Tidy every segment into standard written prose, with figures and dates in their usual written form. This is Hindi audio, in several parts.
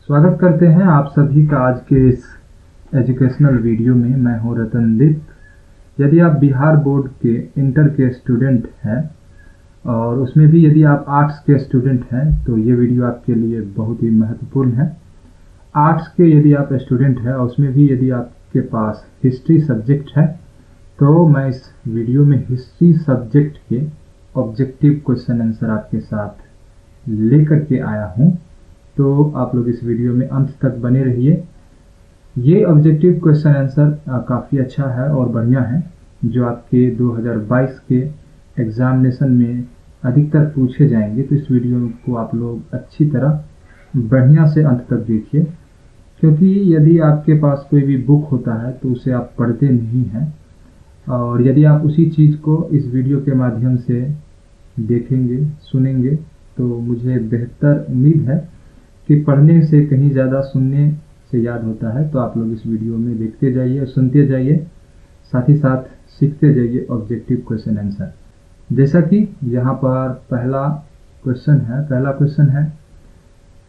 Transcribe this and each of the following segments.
स्वागत करते हैं आप सभी का आज के इस एजुकेशनल वीडियो में। मैं हूं रतनदीप। यदि आप बिहार बोर्ड के इंटर के स्टूडेंट हैं और उसमें भी यदि आप आर्ट्स के स्टूडेंट हैं तो ये वीडियो आपके लिए बहुत ही महत्वपूर्ण है। आर्ट्स के यदि आप स्टूडेंट हैं और उसमें भी यदि आपके पास हिस्ट्री सब्जेक्ट है तो मैं इस वीडियो में हिस्ट्री सब्जेक्ट के ऑब्जेक्टिव क्वेश्चन आंसर आपके साथ लेकर के आया हूँ। तो आप लोग इस वीडियो में अंत तक बने रहिए। ये ऑब्जेक्टिव क्वेश्चन आंसर काफ़ी अच्छा है और बढ़िया है, जो आपके 2022 के एग्जामिनेशन में अधिकतर पूछे जाएंगे। तो इस वीडियो को आप लोग अच्छी तरह बढ़िया से अंत तक देखिए, क्योंकि यदि आपके पास कोई भी बुक होता है तो उसे आप पढ़ते नहीं हैं, और यदि आप उसी चीज़ को इस वीडियो के माध्यम से देखेंगे सुनेंगे तो मुझे बेहतर उम्मीद है कि पढ़ने से कहीं ज़्यादा सुनने से याद होता है। तो आप लोग इस वीडियो में देखते जाइए, सुनते जाइए, साथ ही साथ सीखते जाइए ऑब्जेक्टिव क्वेश्चन आंसर। जैसा कि यहाँ पर पहला क्वेश्चन है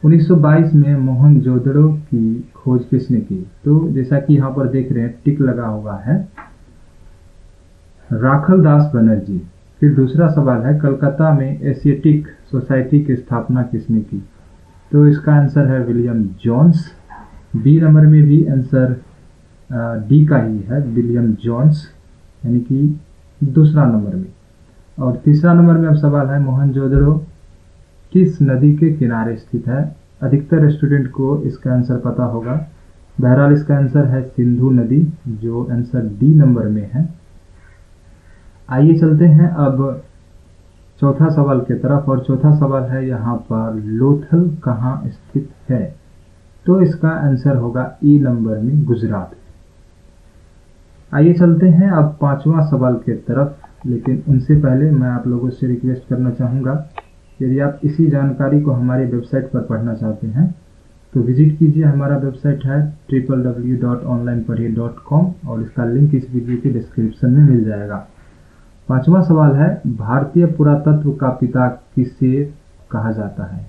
1922 में मोहनजोदड़ो की खोज किसने की। तो जैसा कि यहाँ पर देख रहे हैं टिक लगा हुआ है, राखल दास बनर्जी। फिर दूसरा सवाल है कलकत्ता में एशियाटिक सोसाइटी की स्थापना किसने की। तो इसका आंसर है विलियम जोन्स। बी नंबर में भी आंसर डी का ही है, विलियम जोन्स, यानी कि दूसरा नंबर में। और तीसरा नंबर में अब सवाल है मोहनजोदड़ो किस नदी के किनारे स्थित है। अधिकतर स्टूडेंट को इसका आंसर पता होगा। बहरहाल इसका आंसर है सिंधु नदी, जो आंसर डी नंबर में है। आइए चलते हैं अब चौथा सवाल की तरफ, और चौथा सवाल है यहाँ पर लोथल कहाँ स्थित है। तो इसका आंसर होगा ई नंबर में, गुजरात। आइए चलते हैं अब पांचवा सवाल की तरफ, लेकिन उनसे पहले मैं आप लोगों से रिक्वेस्ट करना चाहूँगा, यदि आप इसी जानकारी को हमारी वेबसाइट पर पढ़ना चाहते हैं तो विजिट कीजिए। हमारा वेबसाइट है www.onlinepadhiye.com और इसका लिंक इस वीडियो के डिस्क्रिप्शन में मिल जाएगा। पांचवा सवाल है भारतीय पुरातत्व का पिता किसे कहा जाता है।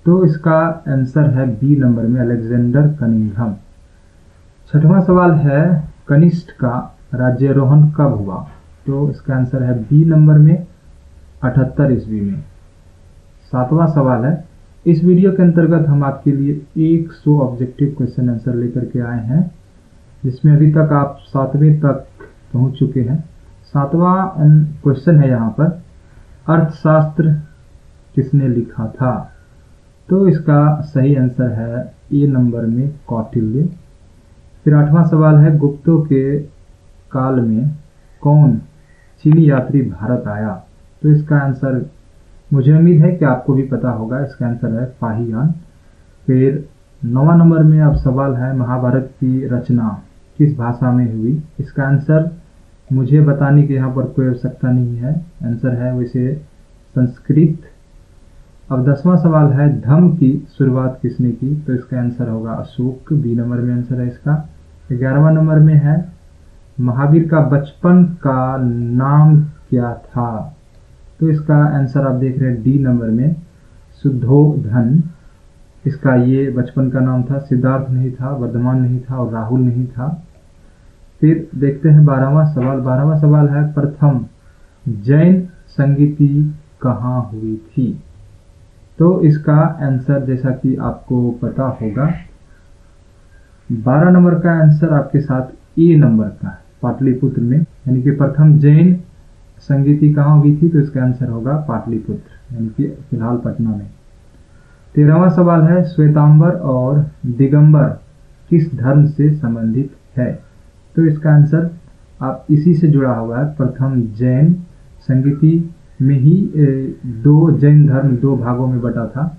तो इसका आंसर है बी नंबर में, अलेक्जेंडर कनिंघम। छठवां सवाल है कनिष्क का राज्यारोहण कब हुआ। तो इसका आंसर है बी नंबर में, 78 ईस्वी में। सातवां सवाल है, इस वीडियो के अंतर्गत हम आपके लिए 100 ऑब्जेक्टिव क्वेश्चन आंसर लेकर के आए हैं, जिसमें अभी तक आप 7वें तक पहुंच चुके हैं। सातवां क्वेश्चन है यहाँ पर अर्थशास्त्र किसने लिखा था। तो इसका सही आंसर है ए नंबर में, कौटिल्य। फिर आठवां सवाल है गुप्तों के काल में कौन चीनी यात्री भारत आया। तो इसका आंसर मुझे उम्मीद है कि आपको भी पता होगा, इसका आंसर है फाहियान। फिर 9वां नंबर में अब सवाल है महाभारत की रचना किस भाषा में हुई। इसका आंसर मुझे बताने की यहाँ पर कोई आवश्यकता नहीं है, आंसर है वैसे संस्कृत। अब 10वां सवाल है धम्म की शुरुआत किसने की। तो इसका आंसर होगा अशोक, बी नंबर में आंसर है इसका। 11वां नंबर में है महावीर का बचपन का नाम क्या था। तो इसका आंसर आप देख रहे हैं डी नंबर में, शुद्धोधन। इसका ये बचपन का नाम था, सिद्धार्थ नहीं था, वर्धमान नहीं था और राहुल नहीं था। फिर देखते हैं 12वां सवाल। 12वां सवाल है प्रथम जैन संगीति कहाँ हुई थी। तो इसका आंसर जैसा कि आपको पता होगा, 12 नंबर का आंसर आपके साथ ए नंबर का है, पाटलिपुत्र में, यानी कि प्रथम जैन संगीति कहाँ हुई थी। तो इसका आंसर होगा पाटलिपुत्र, यानी कि फिलहाल पटना में। 13वां सवाल है श्वेतांबर और दिगंबर किस धर्म से संबंधित है। तो इसका आंसर आप इसी से जुड़ा हुआ है, प्रथम जैन संगीति में ही दो जैन धर्म दो भागों में बटा था।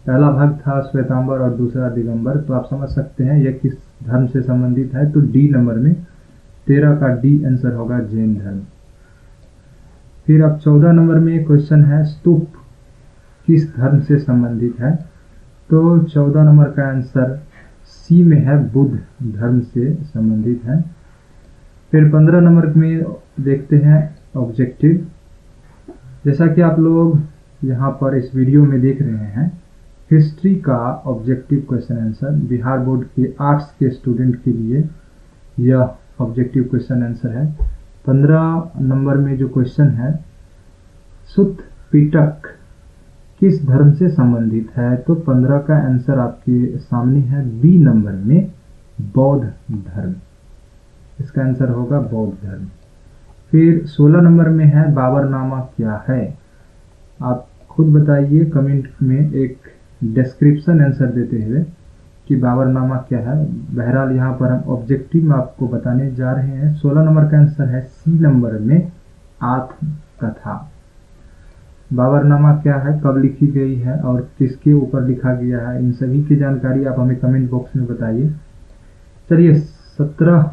पहला भाग था श्वेतांबर और दूसरा दिगंबर। तो आप समझ सकते हैं यह किस धर्म से संबंधित है। तो डी नंबर में, 13 का डी आंसर होगा जैन धर्म। फिर अब 14 नंबर में क्वेश्चन है स्तूप किस धर्म से संबंधित है। तो 14 नंबर का आंसर सी में है, बुद्ध धर्म से संबंधित है। फिर 15 नंबर में देखते हैं ऑब्जेक्टिव। जैसा कि आप लोग यहाँ पर इस वीडियो में देख रहे हैं हिस्ट्री का objective question answer Bihar board के आर्ट्स के स्टूडेंट के लिए यह ऑब्जेक्टिव क्वेश्चन आंसर है। 15 नंबर में जो क्वेश्चन है, सुत्त पिटक किस धर्म से संबंधित है? तो 15 का आंसर आपके सामने है, बी नंबर में बौद्ध धर्म। इसका आंसर होगा बौद्ध धर्म। फिर 16 नंबर में है, बाबरनामा क्या है? आप खुद बताइए कमेंट में एक डिस्क्रिप्शन आंसर देते हुए कि बाबरनामा क्या है। बहरहाल यहाँ पर हम ऑब्जेक्टिव में आपको बताने जा रहे हैं। 16 नंबर का आंसर है सी नंबर में आत्मकथा। बाबरनामा क्या है, कब लिखी गई है और किसके ऊपर लिखा गया है, इन सभी की जानकारी आप हमें कमेंट बॉक्स में बताइए। चलिए 17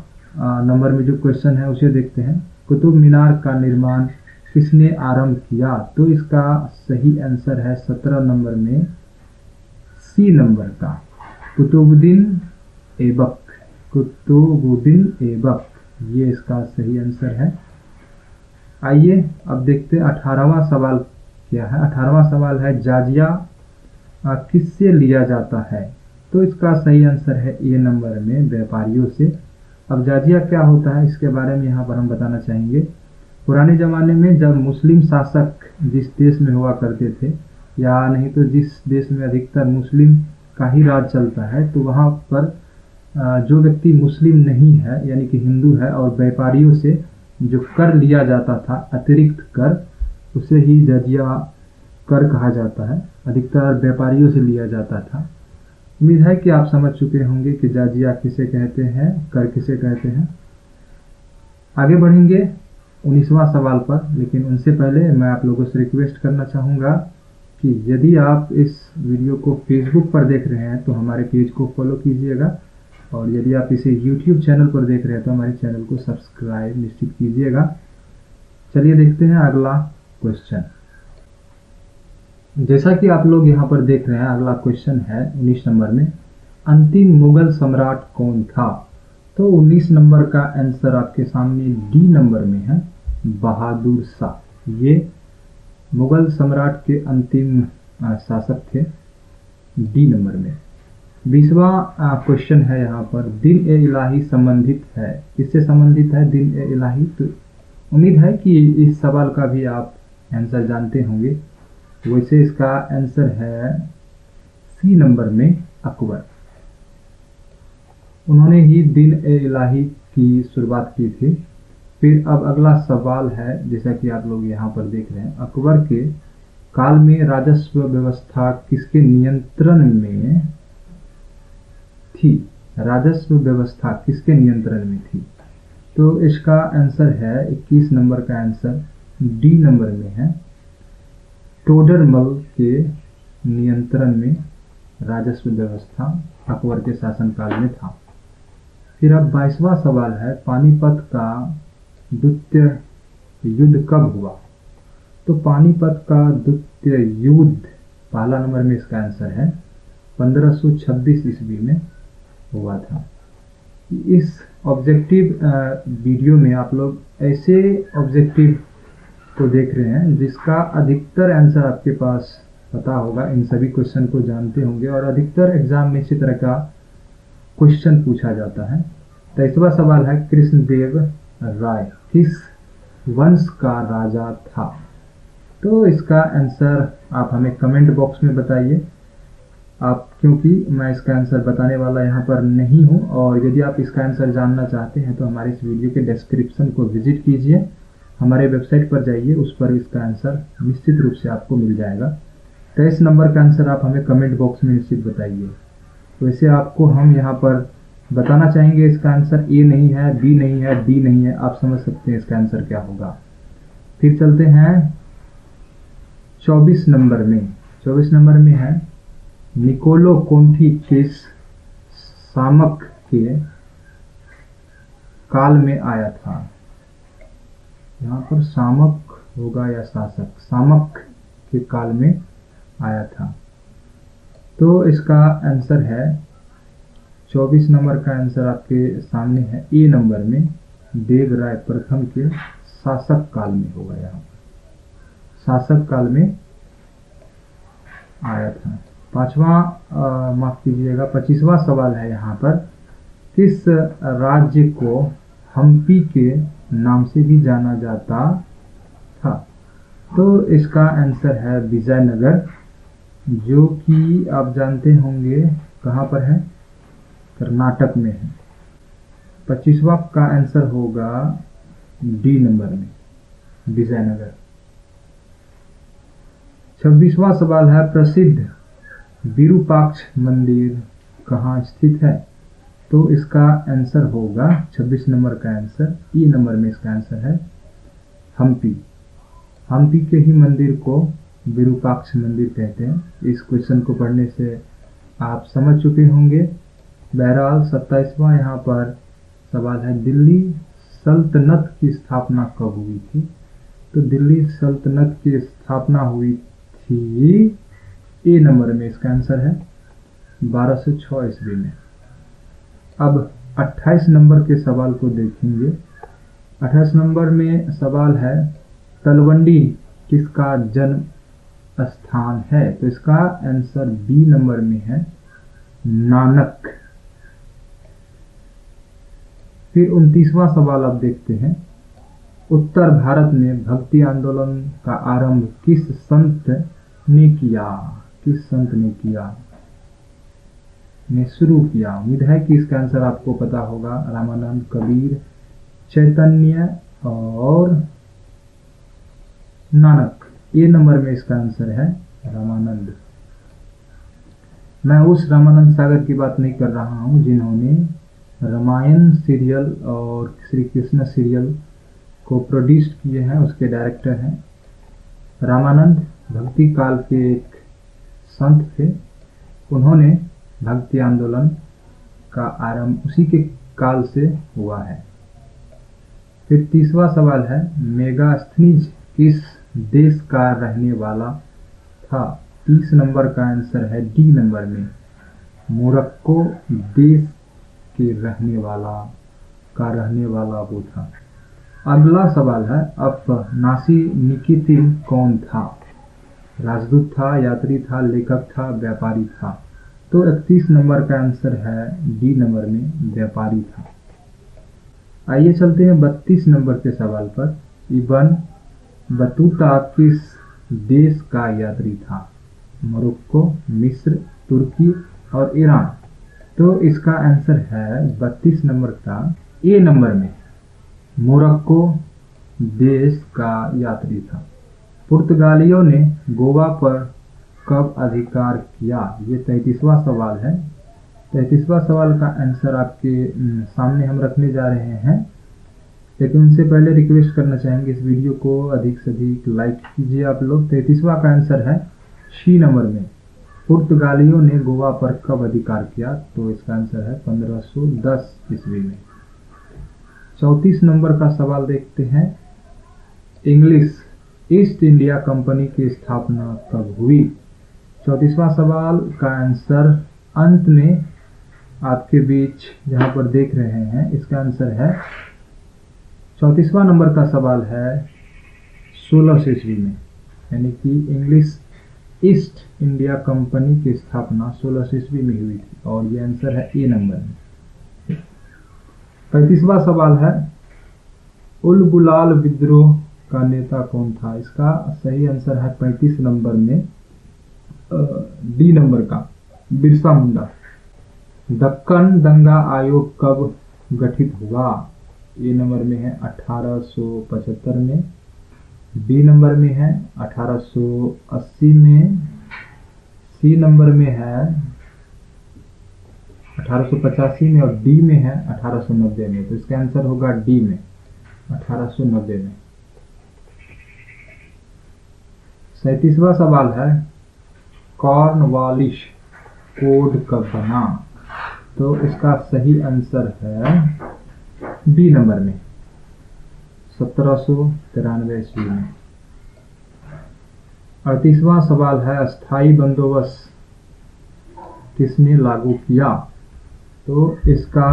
नंबर में जो क्वेश्चन है उसे देखते हैं। कुतुब मीनार का निर्माण किसने आरंभ किया? तो इसका सही आंसर है 17 नंबर में सी नंबर का कुतुबुद्दीन ऐबक। कुतुबुद्दीन ऐबक, ये इसका सही आंसर है। आइए अब देखते हैं 18वां सवाल क्या है। 18वां सवाल है, जाजिया किससे लिया जाता है? तो इसका सही आंसर है ए नंबर में व्यापारियों से। अब जाजिया क्या होता है इसके बारे में यहाँ पर हम बताना चाहेंगे। पुराने ज़माने में जब मुस्लिम शासक जिस देश में हुआ करते थे, या नहीं तो जिस देश में अधिकतर मुस्लिम का ही राज चलता है, तो वहाँ पर जो व्यक्ति मुस्लिम नहीं है यानी कि हिंदू है और व्यापारियों से जो कर लिया जाता था, अतिरिक्त कर, उसे ही जजिया कर कहा जाता है। अधिकतर व्यापारियों से लिया जाता था। उम्मीद है कि आप समझ चुके होंगे कि जाजिया किसे कहते हैं, कर किसे कहते हैं। आगे बढ़ेंगे 19वां सवाल पर, लेकिन उनसे पहले मैं आप लोगों से रिक्वेस्ट करना चाहूँगा कि यदि आप इस वीडियो को फेसबुक पर देख रहे हैं तो हमारे पेज को फॉलो कीजिएगा, और यदि आप इसे यूट्यूब चैनल पर देख रहे हैं तो हमारे चैनल को सब्सक्राइब निश्चित कीजिएगा। चलिए देखते हैं अगला क्वेश्चन। जैसा कि आप लोग यहाँ पर देख रहे हैं, अगला क्वेश्चन है 19 नंबर में, अंतिम मुगल सम्राट कौन था? तो 19 नंबर का आंसर आपके सामने डी नंबर में है, बहादुर शाह। ये मुगल सम्राट के अंतिम शासक थे, डी नंबर में। 20वां क्वेश्चन है यहाँ पर, दिन ए इलाही संबंधित है, किससे संबंधित है दिन ए इलाही? तो उम्मीद है कि इस सवाल का भी आप आंसर जानते होंगे। वैसे इसका आंसर है सी नंबर में अकबर। उन्होंने ही दिन ए इलाही की शुरुआत की थी। फिर अब अगला सवाल है, जैसा कि आप लोग यहाँ पर देख रहे हैं, अकबर के काल में राजस्व व्यवस्था किसके नियंत्रण में थी? राजस्व व्यवस्था किसके नियंत्रण में थी? तो इसका आंसर है 21 नंबर का आंसर डी नंबर में है, टोडरमल के नियंत्रण में राजस्व व्यवस्था अकबर के शासनकाल में था। फिर अब 22वां सवाल है, पानीपत का द्वितीय युद्ध कब हुआ? तो पानीपत का द्वितीय युद्ध, पहला नंबर में इसका आंसर है 1526 ईस्वी में हुआ था। इस ऑब्जेक्टिव वीडियो में आप लोग ऐसे ऑब्जेक्टिव को देख रहे हैं जिसका अधिकतर आंसर आपके पास पता होगा, इन सभी क्वेश्चन को जानते होंगे, और अधिकतर एग्जाम में इसी तरह का क्वेश्चन पूछा जाता है। 23वां सवाल है, कृष्णदेव राय किस वंश का राजा था? तो इसका आंसर आप हमें कमेंट बॉक्स में बताइए आप, क्योंकि मैं इसका आंसर बताने वाला यहाँ पर नहीं हूँ। और यदि आप इसका आंसर जानना चाहते हैं तो हमारे इस वीडियो के डिस्क्रिप्शन को विजिट कीजिए, हमारे वेबसाइट पर जाइए, उस पर इसका आंसर निश्चित रूप से आपको मिल जाएगा। 23 नंबर का आंसर आप हमें कमेंट बॉक्स में निश्चित बताइए। वैसे आपको हम यहाँ पर बताना चाहेंगे इसका आंसर ए नहीं है, बी नहीं है, डी नहीं है, आप समझ सकते हैं इसका आंसर क्या होगा। फिर चलते हैं 24 नंबर में। 24 नंबर में है, निकोलो कोंठी किस शासक के काल में आया था? यहाँ पर शासक होगा या शासक, शासक के काल में आया था। तो इसका आंसर है 24 नंबर का आंसर आपके सामने है ए नंबर में, देवराय प्रथम के शासक काल में होगा। यहाँ पर शासक काल में आया था। माफ कीजिएगा, 25वां सवाल है यहाँ पर, किस राज्य को हम्पी के नाम से भी जाना जाता था? तो इसका आंसर है विजयनगर, जो कि आप जानते होंगे कहाँ पर है, कर्नाटक में है। 25वां का आंसर होगा डी नंबर में, विजयनगर। 26वां सवाल है, प्रसिद्ध विरूपाक्ष मंदिर कहाँ स्थित है? तो इसका आंसर होगा 26 नंबर का आंसर, ई नंबर में इसका आंसर है हम्पी। हम्पी के ही मंदिर को विरूपाक्ष मंदिर कहते हैं। इस क्वेश्चन को पढ़ने से आप समझ चुके होंगे। बहरहाल 27वां यहाँ पर सवाल है, दिल्ली सल्तनत की स्थापना कब हुई थी? तो दिल्ली सल्तनत की स्थापना हुई थी, ए नंबर में इसका आंसर है 1206 ईस्वी में। अब 28 नंबर के सवाल को देखेंगे। 28 नंबर में सवाल है, तलवंडी किसका जन्म स्थान है? तो इसका आंसर बी नंबर में है, नानक। फिर 29वां सवाल आप देखते हैं, उत्तर भारत में भक्ति आंदोलन का आरंभ किस संत ने किया? किस संत ने किया, ने शुरू किया? उम्मीद है कि इसका आंसर आपको पता होगा। रामानंद, कबीर, चैतन्य और नानक। ए नंबर में इसका आंसर है रामानंद। मैं उस रामानंद सागर की बात नहीं कर रहा हूं जिन्होंने रामायण सीरियल और श्री कृष्ण सीरियल को प्रोड्यूस किए हैं, उसके डायरेक्टर हैं। रामानंद भक्ति काल के एक संत थे। उन्होंने भक्ति आंदोलन का आरंभ उसी के काल से हुआ है। फिर 30वां सवाल है, मेगास्थनीज किस देश का रहने वाला था? 30 नंबर का आंसर है डी नंबर में, मोरक्को देश के रहने वाला वो था। अगला सवाल है, अपनासी निकितिन कौन था? राजदूत था, यात्री था, लेखक था, व्यापारी था? तो 31 नंबर का आंसर है डी नंबर में, व्यापारी था। आइए चलते हैं 32 नंबर के सवाल पर। इब्न बतूता किस देश का यात्री था? मोरक्को, मिस्र, तुर्की और ईरान। तो इसका आंसर है 32 नंबर का ए नंबर में, मोरक्को देश का यात्री था। पुर्तगालियों ने गोवा पर कब अधिकार किया? ये 33वां सवाल है। 33वां सवाल का आंसर आपके सामने हम रखने जा रहे हैं, लेकिन उनसे पहले रिक्वेस्ट करना चाहेंगे इस वीडियो को अधिक से अधिक लाइक कीजिए आप लोग। 33वां का आंसर है सी नंबर में, पुर्तगालियों ने गोवा पर कब अधिकार किया? तो इसका आंसर है 1510 ईस्वी में। 34 नंबर का सवाल देखते हैं, इंग्लिश ईस्ट इंडिया कंपनी की स्थापना कब हुई? 34वां सवाल का आंसर अंत में आपके बीच जहां पर देख रहे हैं, इसका आंसर है 34वां नंबर का सवाल है 1600 ईस्वी में, यानी कि इंग्लिश ईस्ट इंडिया कंपनी की स्थापना 1600 ईस्वी में हुई थी, और ये आंसर है ए नंबर में। 35वां सवाल है, उल गुलाल विद्रोह का नेता कौन था? इसका सही आंसर है 35 नंबर में, डी नंबर का, बिरसा मुंडा। दक्कन दंगा आयोग कब गठित हुआ? ए नंबर में है 1875 में, बी नंबर में है 1880 में, सी नंबर में है 1885 में और डी में है 1890 में। तो इसका आंसर होगा डी में, 1890 में। 37वां सवाल है, कॉर्नवालिस कोड कब बना? तो इसका सही आंसर है बी नंबर में, 1793 ईस्वी में। 38वां सवाल है, अस्थाई बंदोबस्त किसने लागू किया? तो इसका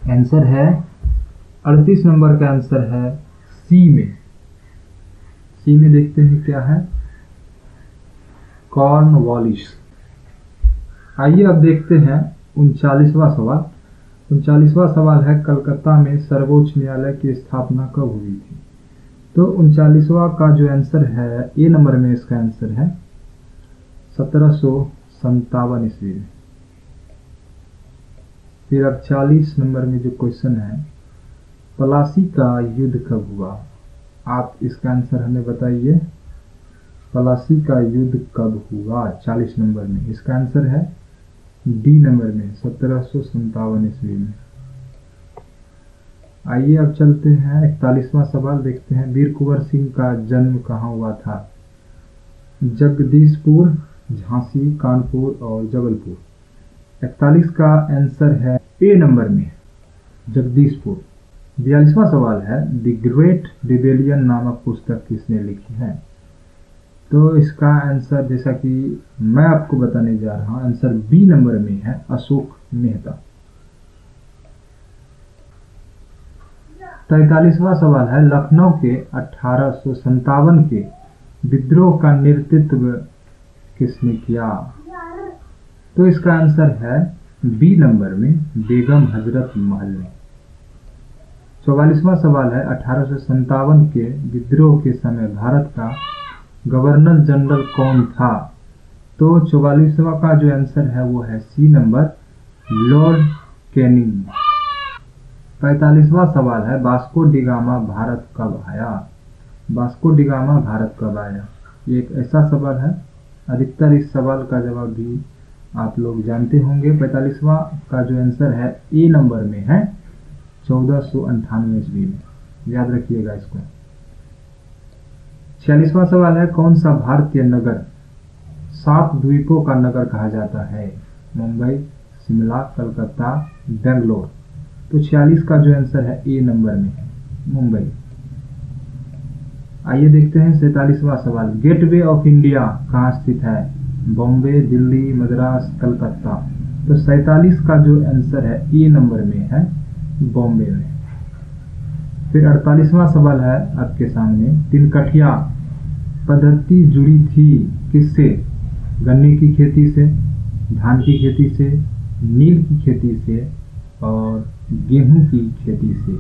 आंसर है 38 नंबर का आंसर है सी में। सी में देखते हैं क्या है, कॉर्नवालिस। आइए अब देखते हैं 39वां सवाल। 39वां सवाल है, कलकत्ता में सर्वोच्च न्यायालय की स्थापना कब हुई थी? तो 39वां का जो आंसर है, ए नंबर में इसका आंसर है 1757 ईस्वी में। फिर अब 40 नंबर में जो क्वेश्चन है, प्लासी का युद्ध कब हुआ? आप इसका आंसर हमें बताइए। प्लासी का युद्ध कब हुआ 40 नंबर में? इसका आंसर है डी नंबर में 1757 ईस्वी में। आइए अब चलते हैं 41वां सवाल देखते हैं। वीर कुंवर सिंह का जन्म कहाँ हुआ था? जगदीशपुर, झांसी, कानपुर और जबलपुर। 41 का आंसर है ए नंबर में जगदीशपुर। 42वां सवाल है, द ग्रेट रिबेलियन नामक पुस्तक किसने लिखी है? तो इसका आंसर, जैसा कि मैं आपको बताने जा रहा हूं, आंसर बी नंबर में है अशोक मेहता। 43वां सवाल है, लखनऊ के 1857 के विद्रोह का नेतृत्व किसने किया? तो इसका आंसर है बी नंबर में बेगम हजरत महल ने। 44वां सवाल है, 1857 के विद्रोह के समय भारत का गवर्नर जनरल कौन था? तो 44वां का जो आंसर है वो है सी नंबर, लॉर्ड कैनिंग। 45वां सवाल है, वास्को डी गामा भारत कब आया? वास्को डी गामा भारत कब आया? ये एक ऐसा सवाल है, अधिकतर इस सवाल का जवाब भी आप लोग जानते होंगे। 45वां का जो आंसर है ए नंबर में है 1498 ईस्वी में, याद रखिएगा इसको। 46वां सवाल है, कौन सा भारतीय नगर 7 द्वीपों का नगर कहा जाता है? मुंबई, शिमला, कलकत्ता, बेंगलोर। तो 46 का जो आंसर है ए नंबर में है मुंबई। आइए देखते हैं 47वां सवाल, गेटवे ऑफ इंडिया कहाँ स्थित है? बॉम्बे, दिल्ली, मद्रास, कलकत्ता। तो 47 का जो आंसर है ए नंबर में है बॉम्बे में। फिर 48वां सवाल है आपके सामने, तिनकठिया पद्धति जुड़ी थी किससे? गन्ने की खेती से, धान की खेती से, नील की खेती से और गेहूं की खेती से।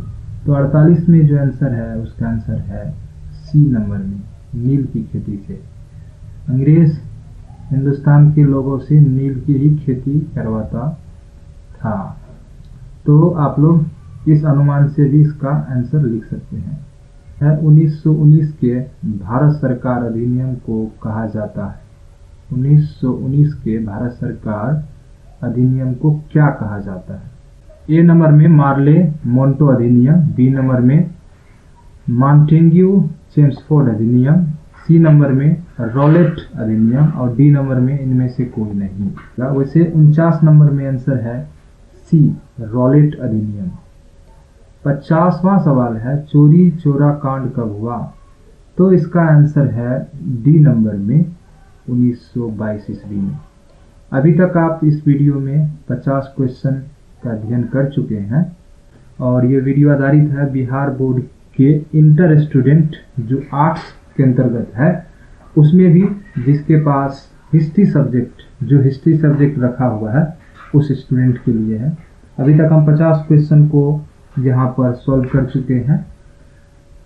तो 48 में जो आंसर है उसका आंसर है सी नंबर में, नील की खेती से। अंग्रेज हिंदुस्तान के लोगों से नील की ही खेती करवाता था। तो आप लोग इस अनुमान से भी इसका आंसर लिख सकते हैं। 1919 के भारत सरकार अधिनियम को कहा जाता है? 1919 के भारत सरकार अधिनियम को क्या कहा जाता है? ए नंबर में मार्ले मोंटो अधिनियम, बी नंबर में मॉन्टेग्यू चेम्सफोर्ड अधिनियम, सी नंबर में रॉलेट अधिनियम और डी नंबर में इनमें से कोई नहीं। वैसे 49 नंबर में आंसर है सी, रॉलेट अधिनियम। 50वां सवाल है, चोरी चोरा कांड कब हुआ? तो इसका आंसर है डी नंबर में 1922 ईस्वी में। अभी तक आप इस वीडियो में 50 क्वेश्चन का अध्ययन कर चुके हैं और ये वीडियो आधारित है बिहार बोर्ड के इंटर स्टूडेंट जो आर्ट्स के अंतर्गत है, उसमें भी जिसके पास हिस्ट्री सब्जेक्ट रखा हुआ है उस स्टूडेंट के लिए है। अभी तक हम 50 क्वेश्चन को यहाँ पर सॉल्व कर चुके हैं।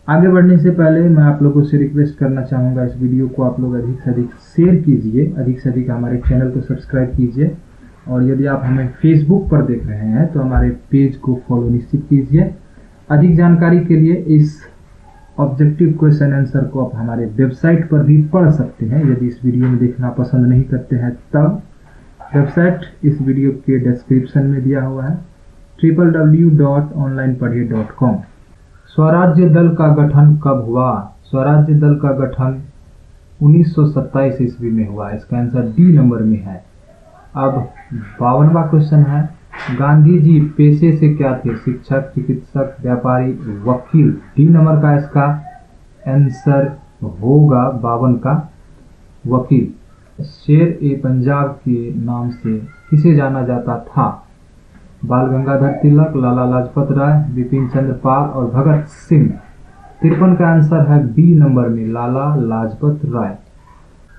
आगे बढ़ने से पहले मैं आप लोगों से रिक्वेस्ट करना चाहूँगा, इस वीडियो को आप लोग अधिक से अधिक शेयर कीजिए, अधिक से अधिक हमारे चैनल को सब्सक्राइब कीजिए और यदि आप हमें फेसबुक पर देख रहे हैं तो हमारे पेज को फॉलो निश्चित कीजिए। अधिक जानकारी के लिए इस ऑब्जेक्टिव क्वेश्चन आंसर को आप हमारे वेबसाइट पर भी पढ़ सकते हैं। यदि इस वीडियो में देखना पसंद नहीं करते हैं तब वेबसाइट इस वीडियो के डिस्क्रिप्शन में दिया हुआ है, www.onlinepadhiye.com। स्वराज्य दल का गठन कब हुआ? स्वराज्य दल का गठन 1927 ईस्वी में हुआ। इसका आंसर डी नंबर में है। अब 52वां क्वेश्चन है, गांधी जी पेशे से क्या थे? शिक्षक, चिकित्सक, व्यापारी, वकील। डी नंबर का इसका आंसर होगा 52 का वकील। शेर ए पंजाब के नाम से किसे जाना जाता था? बाल गंगाधर तिलक, लाला लाजपत राय, बिपिन चंद्र पाल और भगत सिंह। 53 का आंसर है बी नंबर में लाला लाजपत राय।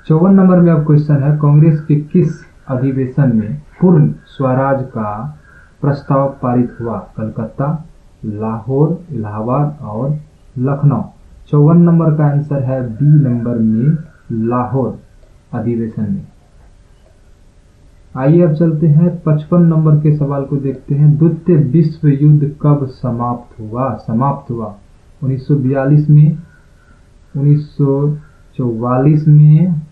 54 नंबर में अब क्वेश्चन है, कांग्रेस के किस अधिवेशन में पूर्ण स्वराज का प्रस्ताव पारित हुआ? कलकत्ता, लाहौर, इलाहाबाद और लखनऊ। 54 नंबर का आंसर है बी नंबर में, लाहौर अधिवेशन में। आइए अब चलते हैं 55 नंबर के सवाल को देखते हैं। द्वितीय विश्व युद्ध कब समाप्त हुआ? 1942 में, 1944 में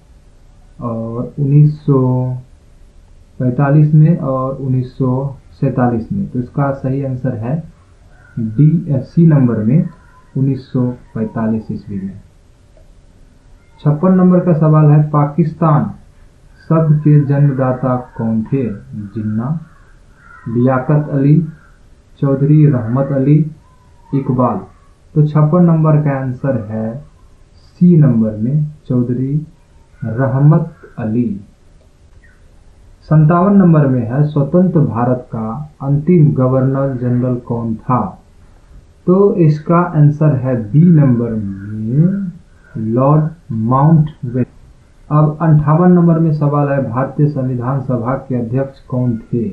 और 1945 में और 1947 में। तो इसका सही आंसर है सी नंबर में, 1945 ईस्वी में। 56 नंबर का सवाल है, पाकिस्तान शब्द के जन्मदाता कौन थे? जिन्ना, लियाकत अली, चौधरी रहमत अली, इकबाल। तो 56 नंबर का आंसर है सी नंबर में, चौधरी रहमत अली। 57 नंबर में है, स्वतंत्र भारत का अंतिम गवर्नर जनरल कौन था? तो इसका आंसर है बी नंबर में, लॉर्ड माउंटबेटन। अब 58 नंबर में सवाल है, भारतीय संविधान सभा के अध्यक्ष कौन थे?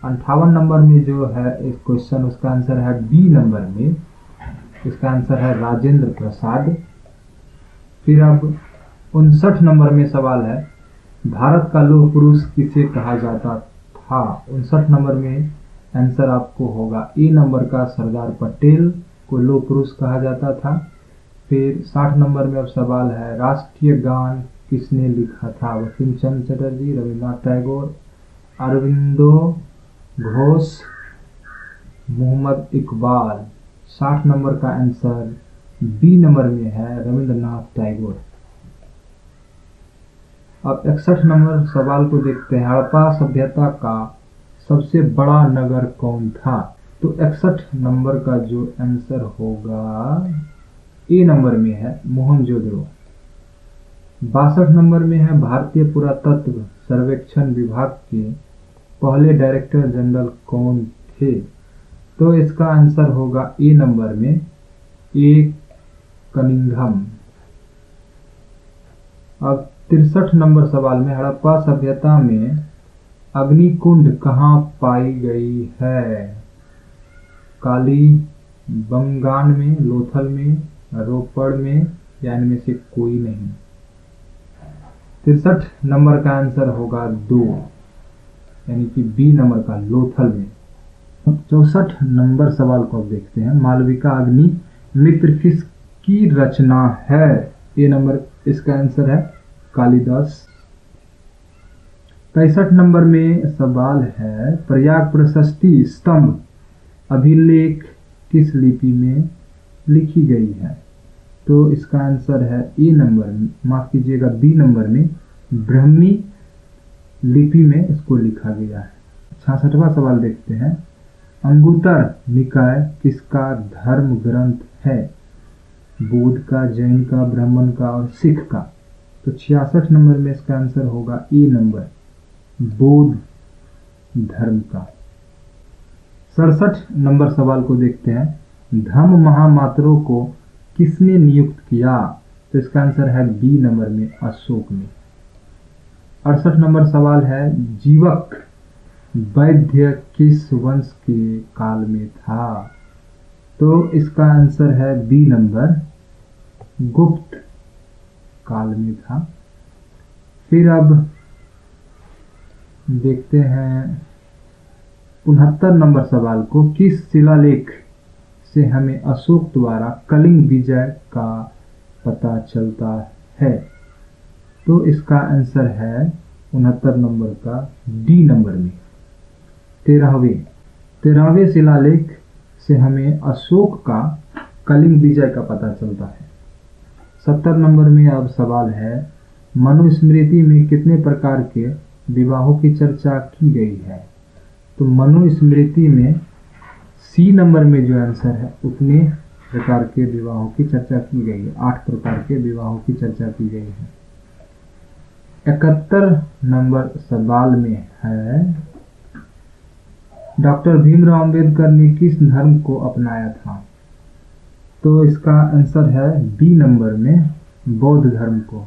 58 नंबर में जो है इस क्वेश्चन, उसका आंसर है बी नंबर में, इसका आंसर है राजेंद्र प्रसाद। फिर अब 59 नंबर में सवाल है, भारत का लौह पुरुष किसे कहा जाता था? 59 नंबर में आंसर आपको होगा ए नंबर का, सरदार पटेल को लौह पुरुष कहा जाता था। फिर 60 नंबर में अब सवाल है, राष्ट्रीय गान किसने लिखा था? बंकिम चंद्र चटर्जी, रविन्द्रनाथ टैगोर, अरविंदो घोष, मोहम्मद इकबाल। 60 नंबर का आंसर बी नंबर में है, रविन्द्रनाथ टैगोर। अब 61 नंबर सवाल को देखते हैं, हड़प्पा सभ्यता का सबसे बड़ा नगर कौन था? तो 61 नंबर का जो आंसर होगा ए नंबर में है, मोहनजोदड़ो। 62 नंबर में है, भारतीय पुरातत्व सर्वेक्षण विभाग के पहले डायरेक्टर जनरल कौन थे? तो इसका आंसर होगा ए नंबर में, ए कनिंघम। अब 63 नंबर सवाल में, हड़प्पा सभ्यता में अग्निकुंड कहाँ पाई गई है? काली बंगान में, लोथल में, रोपड़ में, या इनमें से कोई नहीं। 63 नंबर का आंसर होगा 2, यानी कि बी नंबर का, लोथल में। 64 नंबर सवाल को अब देखते हैं, मालविका अग्नि मित्र किसकी रचना है? ए नंबर इसका आंसर है कालिदास। 65 नंबर में सवाल है, प्रयाग प्रशस्ति स्तंभ अभिलेख किस लिपि में लिखी गई है? तो इसका आंसर है ए नंबर, माफ कीजिएगा बी नंबर में, ब्राह्मी लिपि में इसको लिखा गया है। 66वां सवाल देखते हैं, अंगुत्तर निकाय किसका धर्म ग्रंथ है? बौद्ध का, जैन का, ब्राह्मण का और सिख का। तो 66 नंबर में इसका आंसर होगा ए नंबर, बौद्ध धर्म का। 67 नंबर सवाल को देखते हैं, धम्म महामात्रों को किसने नियुक्त किया? तो इसका आंसर है बी नंबर में, अशोक ने। 68 नंबर सवाल है, जीवक वैद्य किस वंश के काल में था? तो इसका आंसर है बी नंबर, गुप्त काल में था। फिर अब देखते हैं 69 नंबर सवाल को, किस शिलालेख से हमें अशोक द्वारा कलिंग विजय का पता चलता है? तो इसका आंसर है 69 नंबर का, डी नंबर में, 13वें शिलालेख से हमें अशोक का कलिंग विजय का पता चलता है। 70 नंबर में अब सवाल है, मनुस्मृति में कितने प्रकार के विवाहों की चर्चा की गई है? तो मनुस्मृति में सी नंबर में जो आंसर है, उतने प्रकार के विवाहों की चर्चा की गई है, 8 प्रकार के विवाहों की चर्चा की गई है। 71 नंबर सवाल में है, डॉक्टर भीमराव अंबेडकर ने किस धर्म को अपनाया था? तो इसका आंसर है बी नंबर में, बौद्ध धर्म को।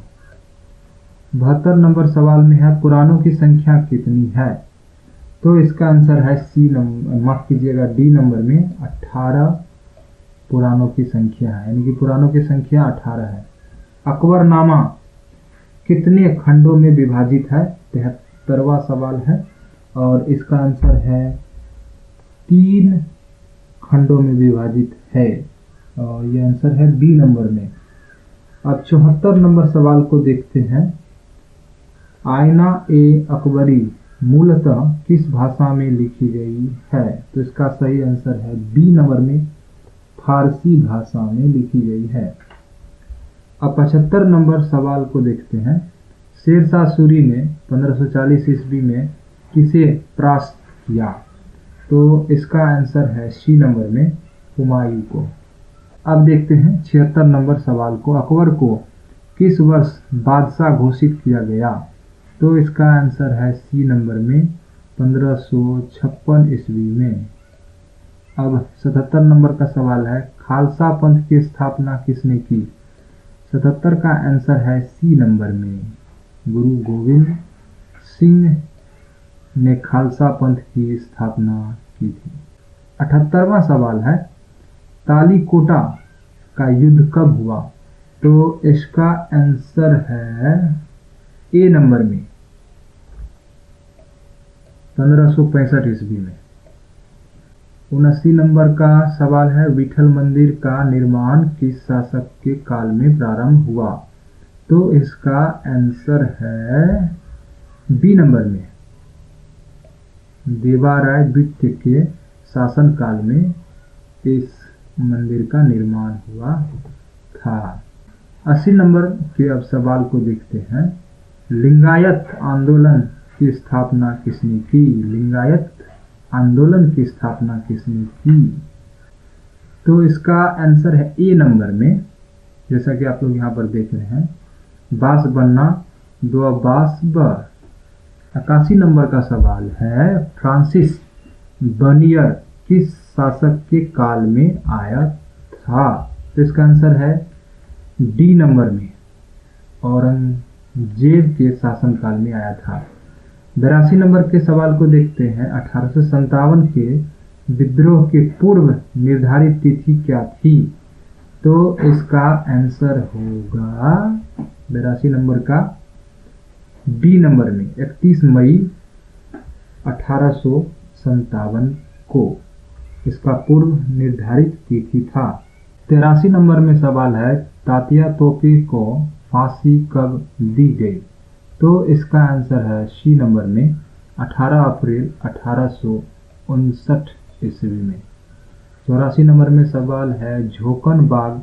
72 नंबर सवाल में है पुराणों की संख्या कितनी है? तो इसका आंसर है सी नंबर, माफ कीजिएगा, डी नंबर में 18 पुराणों की संख्या है, यानी कि पुराणों की संख्या 18 है। अकबरनामा कितने खंडों में विभाजित है? 73वां सवाल है और इसका आंसर है 3 खंडों में विभाजित है और यह आंसर है बी नंबर में। अब 74 नंबर सवाल को देखते हैं। आईना ए अकबरी मूलतः किस भाषा में लिखी गई है? तो इसका सही आंसर है बी नंबर में, फारसी भाषा में लिखी गई है। अब 75 नंबर सवाल को देखते हैं। शेरशाह सूरी ने 1540 ईस्वी में किसे परास्त किया? तो इसका आंसर है सी नंबर में, हुमायूं को। अब देखते हैं 76 नंबर सवाल को। अकबर को किस वर्ष बादशाह घोषित किया गया? तो इसका आंसर है सी नंबर में, 1556 ईस्वी में। अब 77 नंबर का सवाल है। खालसा पंथ की स्थापना किसने की? 77 का आंसर है सी नंबर में, गुरु गोविंद सिंह ने खालसा पंथ की स्थापना की थी। 78वां सवाल है। तालीकोटा का युद्ध कब हुआ? तो इसका आंसर है ए नंबर में, 1565 ईस्वी में। 79 नंबर का सवाल है। विठल मंदिर का निर्माण किस शासक के काल में प्रारंभ हुआ? तो इसका आंसर है बी नंबर में, देवाराय द्वितीय के शासन काल में इस मंदिर का निर्माण हुआ था। 80 नंबर के अब सवाल को देखते हैं। लिंगायत आंदोलन की स्थापना किसने की? लिंगायत आंदोलन की स्थापना किसने की? तो इसका आंसर है ए नंबर में, जैसा कि आप लोग यहाँ पर देख रहे हैं, बास बन्ना दो बास ब। 81 नंबर का सवाल है। फ्रांसिस बर्नियर किस शासक के काल में आया था? तो इसका आंसर है डी नंबर में, औरंगजेब के शासनकाल में आया था। 82 नंबर के सवाल को देखते हैं। 1857 के विद्रोह की पूर्व निर्धारित तिथि क्या थी? तो इसका आंसर होगा 82 नंबर का डी नंबर में, 31 मई 1857 को इसका पूर्व निर्धारित तिथि था। 83 नंबर में सवाल है। तात्या तोपे को फांसी कब दी गई? तो इसका आंसर है सी नंबर में, 18 अप्रैल 1859 ईस्वी में। 84 नंबर में सवाल है। झोकन बाग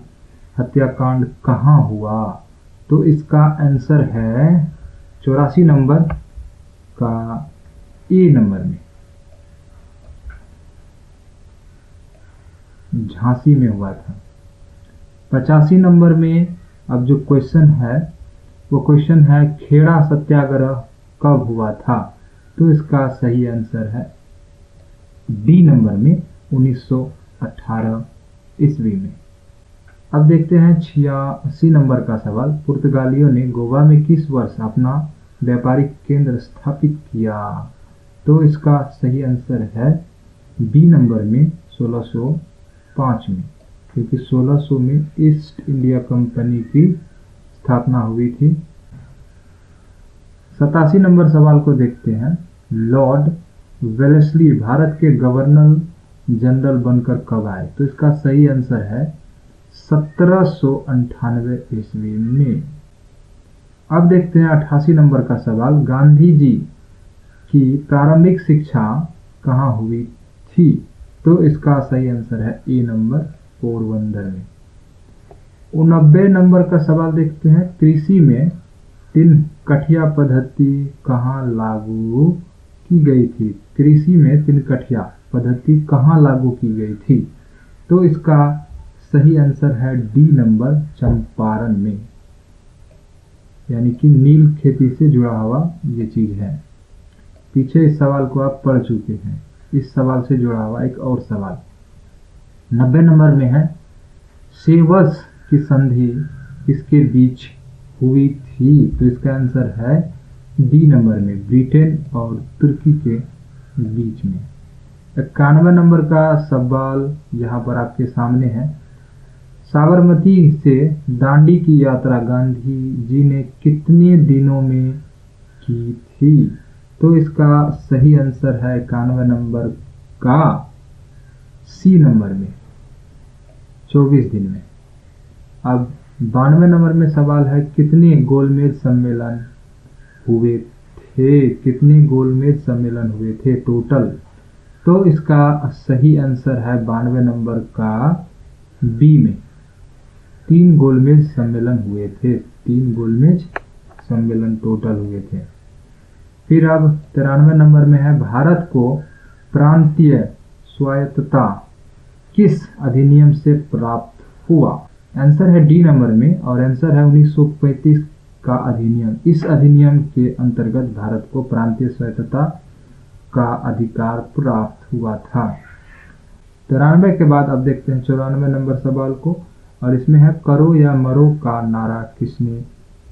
हत्याकांड कहाँ हुआ? तो इसका आंसर है 84 नंबर का ए नंबर में, झांसी में हुआ था। 85 नंबर में अब जो क्वेश्चन है वो क्वेश्चन है खेड़ा सत्याग्रह कब हुआ था? तो इसका सही आंसर है डी नंबर में, 1918 ईस्वी में। अब देखते हैं 86 नंबर का सवाल। पुर्तगालियों ने गोवा में किस वर्ष अपना व्यापारिक केंद्र स्थापित किया? तो इसका सही आंसर है बी नंबर में, 1605 में, क्योंकि 1600 में ईस्ट इंडिया कंपनी की स्थापना हुई थी। 87 नंबर सवाल को देखते हैं। लॉर्ड वेलेस्ली भारत के गवर्नर जनरल बनकर कब आए? तो इसका सही आंसर है 1798 ईस्वी में। अब देखते हैं 88 नंबर का सवाल। गांधी जी की प्रारंभिक शिक्षा कहाँ हुई थी? तो इसका सही आंसर है ए नंबर, पोरबंदर में। 89 नंबर का सवाल देखते हैं। कृषि में 3 कठिया पद्धति कहाँ लागू की गई थी? कृषि में 3 कठिया पद्धति कहाँ लागू की गई थी? तो इसका सही आंसर है डी नंबर, चंपारण में, यानी कि नील खेती से जुड़ा हुआ ये चीज है। पीछे इस सवाल को आप पढ़ चुके हैं। इस सवाल से जुड़ा हुआ एक और सवाल 90 नंबर में है। सेवस की संधि किसके बीच हुई थी। तो इसका आंसर है डी नंबर में, ब्रिटेन और तुर्की के बीच में। 91 नंबर का सवाल यहाँ पर आपके सामने है। साबरमती से दांडी की यात्रा गांधी जी ने कितने दिनों में की थी? तो इसका सही आंसर है 91 नंबर का सी नंबर में, 24 दिन में। अब 92 नंबर में सवाल है, कितने गोलमेज सम्मेलन हुए थे? कितने गोलमेज सम्मेलन हुए थे टोटल? तो इसका सही आंसर है 92 नंबर का बी में, 3 गोलमेज सम्मेलन हुए थे। 3 गोलमेज सम्मेलन टोटल हुए थे। फिर अब 93 नंबर में है, भारत को प्रांतीय स्वायत्तता किस अधिनियम से प्राप्त हुआ? आंसर है डी नंबर में और आंसर है 1935 का अधिनियम। इस अधिनियम के अंतर्गत भारत को प्रांतीय स्वायत्तता का अधिकार प्राप्त हुआ था। 93 के बाद अब देखते हैं 94 नंबर सवाल को, और इसमें है, करो या मरो का नारा किसने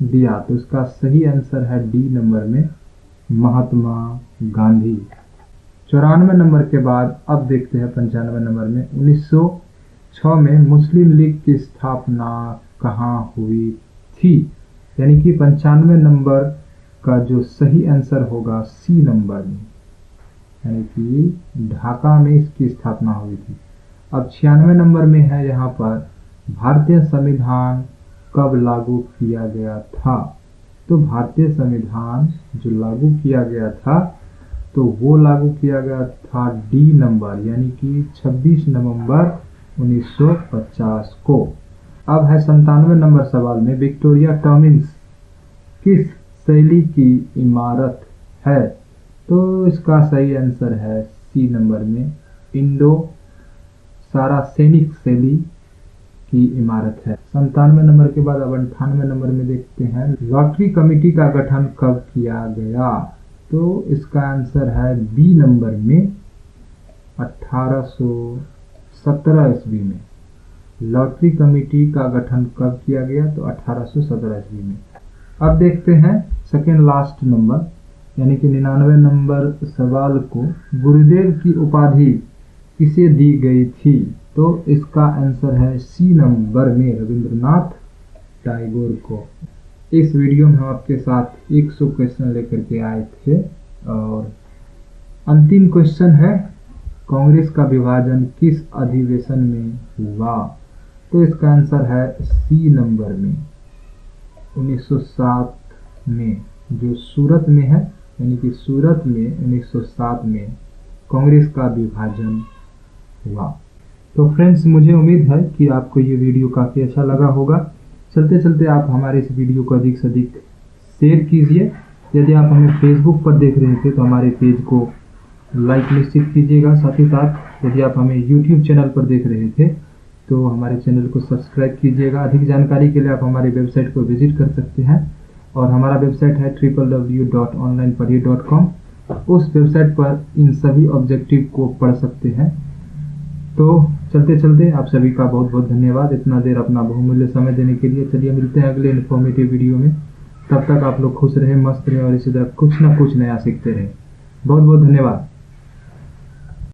दिया? तो इसका सही आंसर है डी नंबर में, महात्मा गांधी। 94 नंबर के बाद अब देखते हैं 95 नंबर में, 1906 में मुस्लिम लीग की स्थापना कहाँ हुई थी? यानी कि 95 नंबर का जो सही आंसर होगा सी नंबर में, यानी कि ढाका में इसकी स्थापना हुई थी। अब 96 नंबर में है यहाँ पर, भारतीय संविधान कब लागू किया गया था? तो भारतीय संविधान जो लागू किया गया था तो वो लागू किया गया था डी नंबर, यानी कि 26 नवंबर 1950 को। अब है 97 नंबर सवाल में, विक्टोरिया टर्मिनस किस शैली की इमारत है? तो इसका सही आंसर है सी नंबर में, इंडो सारासेनिक शैली की इमारत है। 97 नंबर के बाद अब 98 नंबर में देखते हैं, लॉटरी कमेटी का गठन कब किया गया? तो इसका आंसर है बी नंबर में, 1817 ईस्वी में। लॉटरी कमेटी का गठन कब किया गया? तो 1817 ईस्वी में। अब देखते हैं सेकेंड लास्ट नंबर, यानी कि 99 नंबर सवाल को, गुरुदेव की उपाधि किसे दी गई थी? तो इसका आंसर है सी नंबर में, रविंद्रनाथ टैगोर को। इस वीडियो में हम आपके साथ 100 क्वेश्चन लेकर के आए थे और अंतिम क्वेश्चन है, कांग्रेस का विभाजन किस अधिवेशन में हुआ? तो इसका आंसर है सी नंबर में, 1907 में, जो सूरत में है, यानी कि सूरत में 1907 में कांग्रेस का विभाजन हुआ। तो फ्रेंड्स, मुझे उम्मीद है कि आपको ये वीडियो काफ़ी अच्छा लगा होगा। चलते चलते आप हमारे इस वीडियो को अधिक से अधिक शेयर कीजिए। यदि आप हमें फेसबुक पर देख रहे थे तो हमारे पेज को लाइक निश्चित कीजिएगा। साथ ही साथ यदि आप हमें यूट्यूब चैनल पर देख रहे थे तो हमारे चैनल को सब्सक्राइब कीजिएगा। अधिक जानकारी के लिए आप हमारी वेबसाइट को विजिट कर सकते हैं और हमारा वेबसाइट है www.onlinepadhi.com। उस वेबसाइट पर इन सभी ऑब्जेक्टिव को पढ़ सकते हैं। तो चलते चलते आप सभी का बहुत बहुत धन्यवाद, इतना देर अपना बहुमूल्य समय देने के लिए। चलिए मिलते हैं अगले इन्फॉर्मेटिव वीडियो में। तब तक आप लोग खुश रहें, मस्त रहें और इसी तरह कुछ ना कुछ नया सीखते रहें। बहुत बहुत धन्यवाद।